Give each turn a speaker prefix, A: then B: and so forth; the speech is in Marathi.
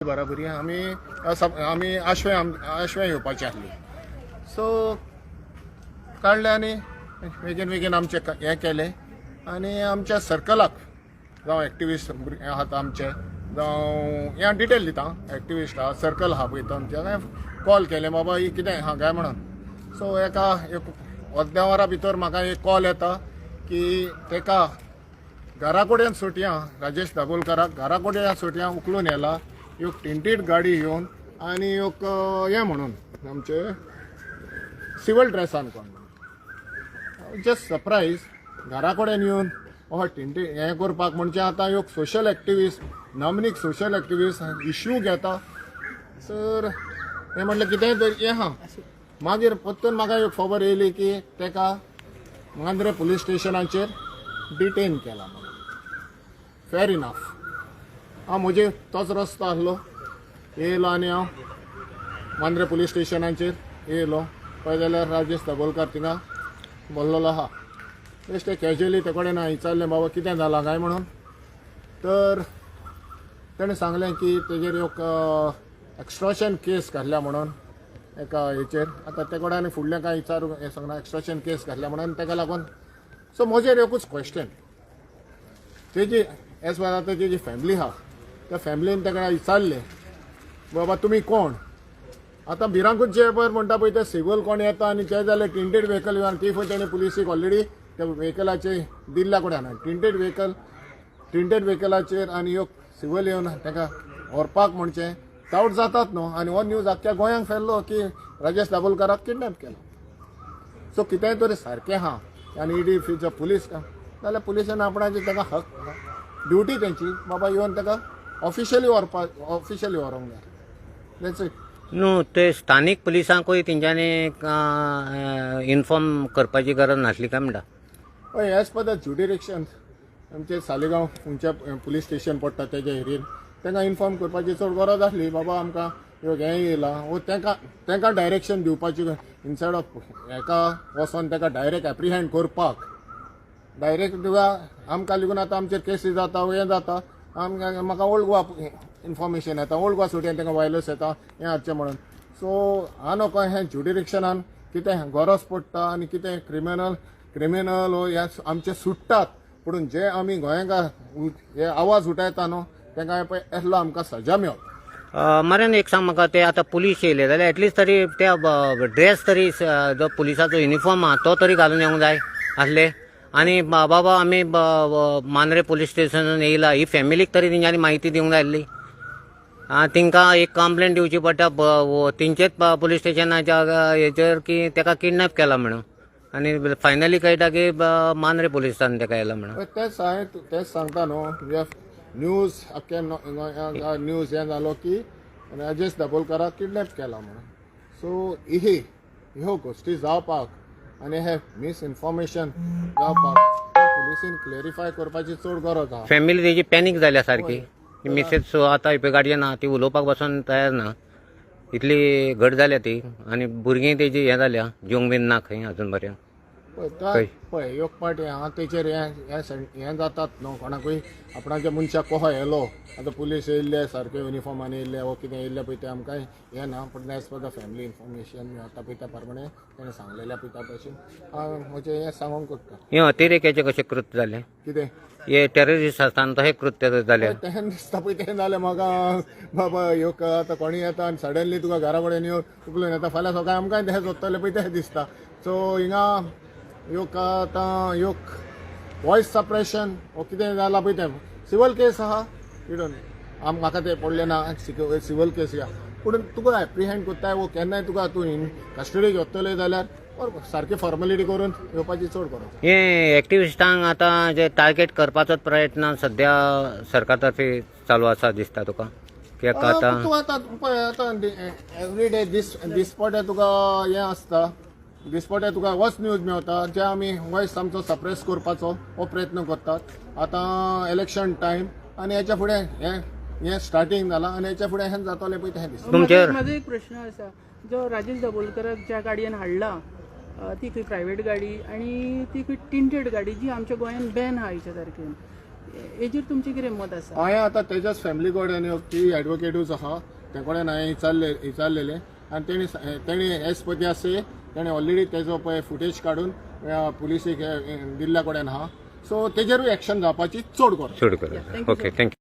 A: बराबरी आमी आशवे येवपाची आहली सो काडले आनी बेगीन आमचे हें केलें आनी आमच्या सर्कलाक जावं एक्टिविस्ट आहात आमचे जावं हें डिटेल दिता एक्टिविस्ट आहा सर्कल आहा पळय तो आमचे कॉल केलें बाबा ही कितें आहा काय म्हणून सो एका अर्द्या वरा भितर म्हाका एक कॉल येता की तेका घरा कडेन सुटयां राजेश दाबोलकराक घरा कडेन सुटयां उखलून येला एक टिंटेड गाडी घेवन आनी एक हें म्हणून आमचे सिव्हिल ड्रेसान कोण जस्ट सरप्रायज घरा कडेन येवन हो टिंटेड हें करपाक म्हणजे आतां एक सोशल एक्टिविस्ट नॉमिनीक सोशल एक्टिविस्ट इश्यू घेता सर हें म्हटलें कितेंय तरी हें आहा मागीर परतून म्हाका एक खबर येयली की तेका मांद्रे पुलीस स्टेशनाचेर डिटेन केला म्हणून फेर इनफ म्हणजे तोच रस्तो आहलो येयलो आनी हांव मांद्रे पुलीस स्टेशनाचेर येयलो पळय जाल्यार राजेश दाबोलकर थिंगा बोल्लोलो आहा बेश्टे कॅज्युअली ते कडेन हांवें विचारलें बाबा कितें जालां काय म्हणून तर ताणें सांगलें की तेजेर एक एक्स्ट्रॉशन केस घातल्या म्हणून एका हेचेर आतां ते कडेन आनी फुडलें कांय विचारूंक हें सांगना एक्स्ट्रॉशन केस घातल्या म्हणून ताका लागून सो म्हजेर एकूच क्वेश्चन तेजी एज वेल आतां तेजी फॅमिली आहा त्या फॅमिलीन ताका विचारलें बाबा तुमी कोण आतां भिरांकूच जे पळय म्हणटा पळय ते सिव्हिल कोण येता आनी ते जाल्यार टिंटेड व्हेकल येवन ती पळय तेणें पुलिसीक ऑलरेडी त्या व्हेकलाचे दिल्ल्या कडेन टिंटेड व्हेकलाचेर आनी एक सिव्हिल येवन ताका व्हरपाक म्हणचे डावट जातात न्हू आनी हो न्यूज आख्ख्या गोंयांक फेरलो की राजेश दाबोलकराक किडनॅप केलो सो कितेंय तरी सारकें आहा आनी इडी फ्युचर पुलीस जाल्यार पुलिसान आपणाची ताका हक ड्युटी तेंची बाबा येवन ताका ऑफिशियली व्हरोंक जाय दॅट्स इट
B: न्हू ते स्थानीक पुलिसांकूय तेंच्यांनी इन्फॉर्म करपाची गरज नासली काय म्हणटा
A: हय एज पर द ज्युडिरिक्शन आमचे सालेगांव खंयच्या पुलीस स्टेशन पडटा तेज्या एरियेन तांकां इन्फॉर्म करपाची चड गरज आसली बाबा आमकां हें येयलां वो तांकां डायरेक्शन दिवपाची इनसायड ऑफ हेका वचोन ताका डायरेक्ट एप्रिहेंड करपाक डायरेक्ट तुका आमकां लागून आतां आमचेर केसी जाता हें जाता म्हाका ओल्ड गोवा इन्फॉर्मेशन येता ओल्ड गोवा सुटयेन तांकां वायलन्स येता हें हाडचें म्हणून सो हांव नको हें ज्युडिरिक्शनान कितें गरज पडटा आनी कितें क्रिमिनल हो ह्या आमचे सुट्टात पूण जे आमी गोंयकार हे आवाज उठयता न्हू तांकां पळय येसलो आमकां सजा मेळप
B: मरेन एक सांग म्हाका ते आतां पुलीस येयले जाल्यार एटलिस्ट तरी त्या ड्रेस तरी जो पुलिसाचो युनिफॉर्म आहा तो तरी घालून येवंक जाय आसले आनी बाबा आमी मांद्रे पुलीस स्टेशनान येयला ही फॅमिलीक तरी तेंच्यांनी म्हायती दिवंक जाय आसली तिंका एक कंप्लेंट दिवची पडटा तेंचेच पुलीस स्टेशनाच्या हेचेर की ताका किडनॅप केला म्हणून आनी फायनली कळटा की मांद्रे पुलिसांनी ताका येयला म्हणून
A: तेच सांगता न्हू न्यूज अख्ख्या न्यूज हें जालो की राजेश दाबोलकराक किडनॅप केला म्हणून सो ह्यो गोश्टी जावपाक आनी हे मिसइन्फॉर्मेशन जावपाक पुलिसीन क्लेरिफाय करपाची चड गरज आहा
B: फॅमिली तेजी पॅनीक जाल्या सारकी मिसेस आतां हिपय गाडयेन आहा ती उलोवपाक पासून तयार ना इतली घट जाल्या ती आनी भुरगीं तेजी हें जाल्या जेवंक बीन ना खंय अजून पर्यंत
A: पळय एक पाटी हांव तेचेर हें जातात न्हू कोणाकूय आपणाच्या मनशाक कहो येयलो आतां पुलीस येयल्ले सारके युनिफॉर्मान येयल्ले वो कितें येयल्ले पळय ते आमकां हें ना पूण as per the family information मेळटा पळय त्या प्रमाणे तेणें सांगलेल्या पळय त्या भशेन हांव म्हजें हें सांगूंक सोदता
B: हे अतिरेक्याचें कशें कृत्य जालें
A: कितें
B: हे टेररिस्ट आसतना तशें कृत्य जालें
A: तें दिसता पळय तें जालें म्हाका बाबा ह्यो आतां कोणी येता आनी सडनली तुका घरा कडेन येवन उखलून येता फाल्यां सकाळीं आमकांय तें सोदतलें पळय तें दिसता सो हिंगा योग आतां योग वॉयस सप्रेशन वो कितें जालां पळय तें सिव्हिल केस आहा इडून म्हाका तें पडलें ना सिव्हिल केस या पूण तुका एप्रिहेंड कोत्ताय वो केन्नाय तुका तूं कस्टडीक घेतले जाल्यार सारकी फॉर्मेलिटी करून येवपाची चड गरज
B: हे एक्टिविस्टांक आतां जे टार्गेट करपाचोच प्रयत्न सध्या सरकार तर्फे चालू आसा दिसता तुका कित्याक आतां
A: तूं आतां एवरी डे दिसपटे तुका हें आसता दिसपटे तुका होच न्यूज मेळटा जे आमी वॉयस आमचो सप्रेस करपाचो हो प्रयत्न करतात आतां इलेक्शन टायम आनी हेच्या फुडें हें स्टार्टींग जालां आनी हेच्या फुडें हें जातलें पळय तें दिसता
C: म्हाजो एक प्रश्न आसा जो राजेश दाबोलकराक ज्या गाडयेन हाडला ती खंय प्रायवेट गाडी आनी ती खंय टिंटेड गाडी जी आमच्या गोंयान बॅन आहा हेच्या तारखेन हेजेर तुमचें कितें मत आसा?
A: हांवें आतां तेज्याच फॅमिली कडेन ती एडवोकेटूच आहा ते कडेन हांवें विचारलेले आनी तेणी एज पर दिया से तेणें ऑलरेडी तेजो पळय फुटेज काडून पुलिसेक दिल्ल्या कडेन आहा सो तेजेरूय एक्शन जावपाची चड गरज
B: चड करा ओके थँक्यू